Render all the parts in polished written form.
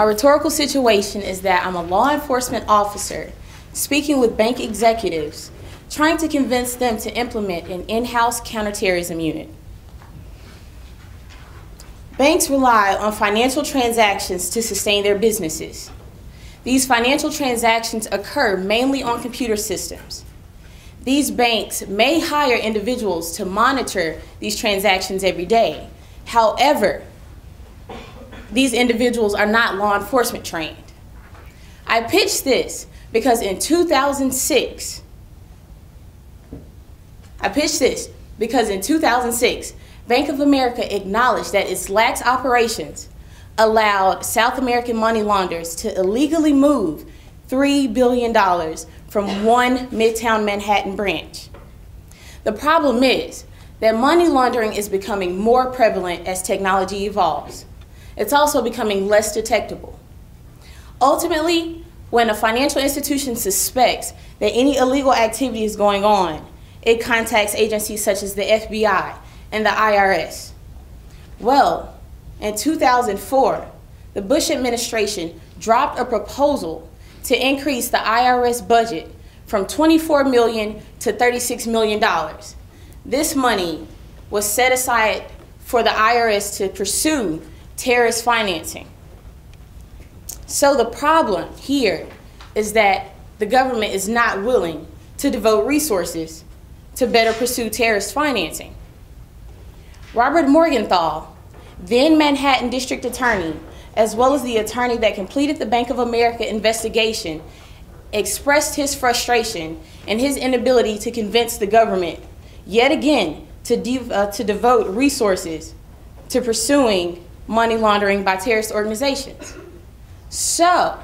My rhetorical situation is that I'm a law enforcement officer speaking with bank executives, trying to convince them to implement an in-house counterterrorism unit. Banks rely on financial transactions to sustain their businesses. These financial transactions occur mainly on computer systems. These banks may hire individuals to monitor these transactions every day. However, these individuals are not law enforcement trained. I pitched this because in 2006, Bank of America acknowledged that its lax operations allowed South American money launderers to illegally move $3 billion from one Midtown Manhattan branch. The problem is that money laundering is becoming more prevalent as technology evolves. It's also becoming less detectable. Ultimately, when a financial institution suspects that any illegal activity is going on, it contacts agencies such as the FBI and the IRS. Well, in 2004, the Bush administration dropped a proposal to increase the IRS budget from $24 million to $36 million. This money was set aside for the IRS to pursue terrorist financing. So the problem here is that the government is not willing to devote resources to better pursue terrorist financing. Robert Morgenthau, then Manhattan District Attorney, as well as the attorney that completed the Bank of America investigation, expressed his frustration and his inability to convince the government, yet again, to devote resources to pursuing money laundering by terrorist organizations. So,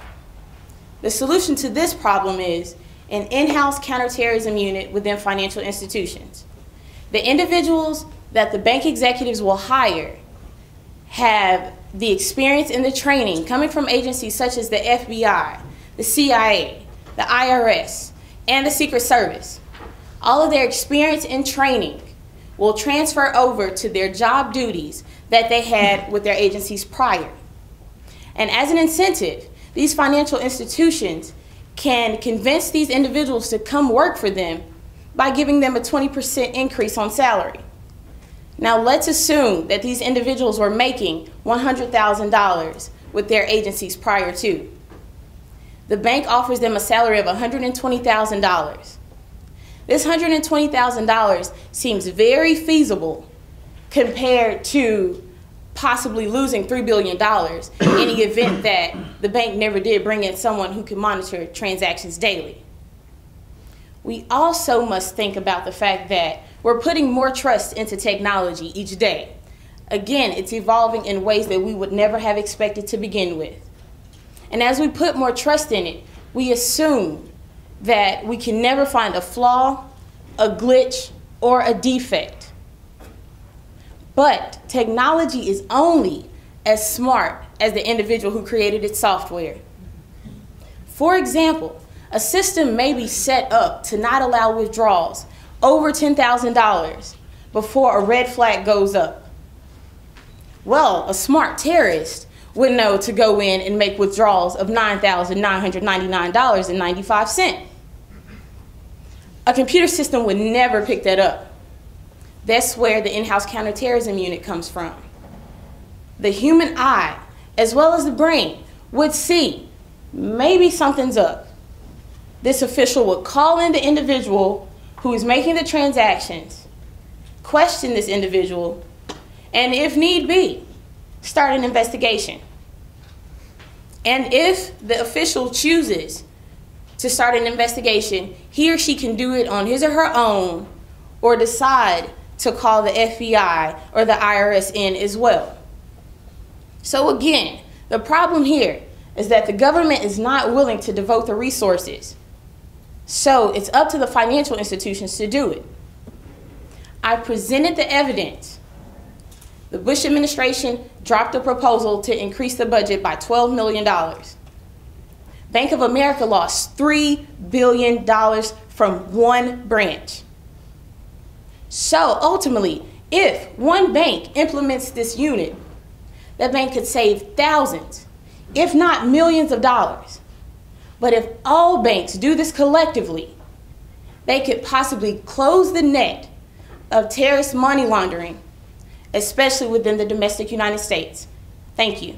the solution to this problem is an in-house counterterrorism unit within financial institutions. The individuals that the bank executives will hire have the experience and the training coming from agencies such as the FBI, the CIA, the IRS, and the Secret Service. All of their experience and training will transfer over to their job duties that they had with their agencies prior. And as an incentive, these financial institutions can convince these individuals to come work for them by giving them a 20% increase on salary. Now let's assume that these individuals were making $100,000 with their agencies prior to. The bank offers them a salary of $120,000. This $120,000 seems very feasible compared to possibly losing $3 billion in the event that the bank never did bring in someone who could monitor transactions daily. We also must think about the fact that we're putting more trust into technology each day. Again, it's evolving in ways that we would never have expected to begin with. And as we put more trust in it, we assume that we can never find a flaw, a glitch, or a defect. But technology is only as smart as the individual who created its software. For example, a system may be set up to not allow withdrawals over $10,000 before a red flag goes up. Well, a smart terrorist would know to go in and make withdrawals of $9,999.95. A computer system would never pick that up. That's where the in-house counterterrorism unit comes from. The human eye, as well as the brain, would see maybe something's up. This official would call in the individual who is making the transactions, question this individual, and if need be, start an investigation. And if the official chooses to start an investigation, he or she can do it on his or her own or decide to call the FBI or the IRS in as well. So again, the problem here is that the government is not willing to devote the resources. So it's up to the financial institutions to do it. I presented the evidence. The Bush administration dropped a proposal to increase the budget by $12 million. Bank of America lost $3 billion from one branch. So ultimately, if one bank implements this unit, that bank could save thousands, if not millions of dollars. But if all banks do this collectively, they could possibly close the net of terrorist money laundering, especially within the domestic United States. Thank you.